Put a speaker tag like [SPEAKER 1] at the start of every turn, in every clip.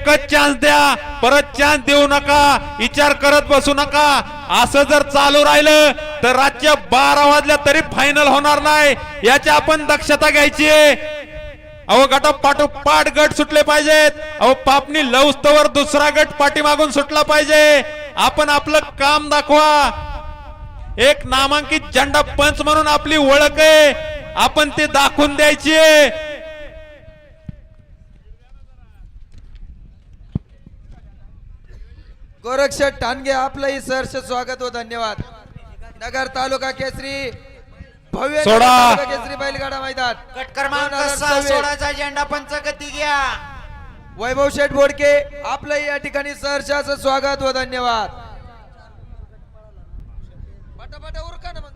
[SPEAKER 1] एकच चान्स द्या, परत चान्स देऊ नका, विचार करत बसू नका. असं जर चालू राहिलं तर रातच्या 12 वाजल्या तरी फायनल होणार नाही, याची आपण दक्षता घ्यायची आहे. अहो गटापाठोपाठ गट सुटले पाहिजेत. अहो पापणी लवस्तवर दुसरा गट पाठीमागून सुटला पाहिजे. आपण आपलं काम दाखवा. एक नामांकित झेंडा पंच म्हणून आपली ओळख आहे, आपण ते दाखवून द्यायची आहे.
[SPEAKER 2] गोरक्षक ठाणगे आपलंही सहर्ष स्वागत व धन्यवाद. नगर तालुका केसरी भव्य
[SPEAKER 1] सोडा.
[SPEAKER 2] केसरी बैलगाडा मैदान
[SPEAKER 3] गट क्रमांक 6 16चा झेंडा पंच गती घ्या.
[SPEAKER 2] वैभव शेठ बोडके आपलंही या ठिकाणी सहर्षाचं स्वागत व धन्यवाद. पटापट उरका ना मग.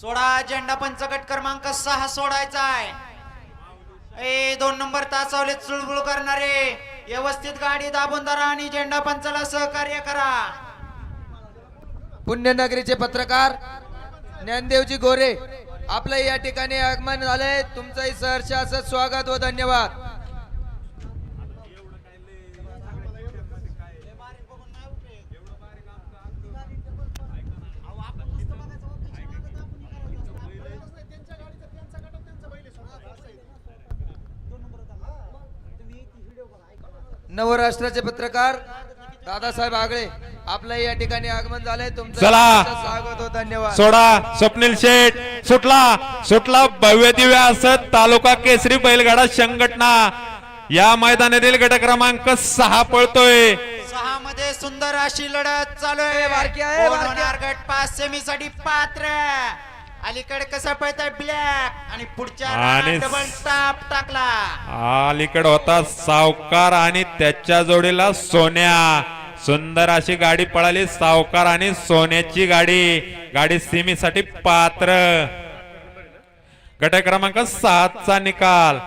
[SPEAKER 3] सोडा झेंडा पंच गट क्रमांक 6 सोडायचा आहे. 2 नंबर तासावले चुळबुळ करणारे व्यवस्थित गाडी दाबून धरा आणि झेंडा पंचाला सहकार्य करा.
[SPEAKER 2] पुण्यनगरीचे पत्रकार ज्ञानदेवजी गोरे आपलं या ठिकाणी आगमन झालंय. तुमचंही सहर्ष असं स्वागत व धन्यवाद. नवराष्ट्राचे पत्रकार दादासाहेब आगळे आपलं या ठिकाणी आगमन झालंय. तुमचं
[SPEAKER 1] चला.
[SPEAKER 2] स्वागत व धन्यवाद.
[SPEAKER 1] सोडा. स्वप्नील शेठ सुटला भव्य दिव्य असत तालुका केसरी बैलगाडा संघटना या मैदानातील गट क्रमांक 6 पळतोय.
[SPEAKER 3] 6 मध्ये सुंदर अशी लढत चालू आहे.
[SPEAKER 2] बारकी आहे,
[SPEAKER 3] कोण
[SPEAKER 2] बारकी.
[SPEAKER 3] होणार गट 5 सेमी साठी पात्र. अलीकडे कसा पळताय ब्लॅक आणि पुढच्या
[SPEAKER 1] आणि
[SPEAKER 3] डबल टाप टाकला.
[SPEAKER 1] अलीकडे होता सावकार आणि त्याच्या जोडीला सोन्या. सुंदर अशी गाडी पळाली, सावकार आणि सोन्याची गाडी सीमेसाठी पात्र. गट क्रमांक 7 चा निकाल.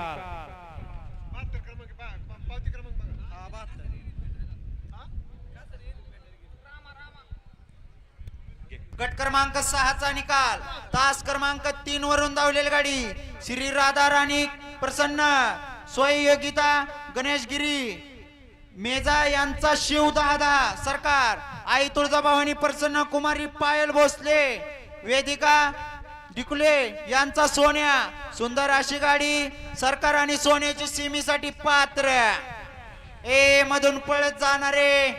[SPEAKER 3] गट क्रमांक 6 चा निकाल. तास क्रमांक 3 वरून धावलेली गाडी श्री राधा राणी प्रसन्न सोय योगिता गणेशगिरी मेजा यांचा शिवदादा सरकार, आई तुळजाभवानी प्रसन्न कुमारी पायल भोसले वेदिका डिकुले यांचा सोन्या. सुंदर अशी गाडी सरकार आणि सोन्याची सीमेसाठी पात्र. मधून पळत जाणारे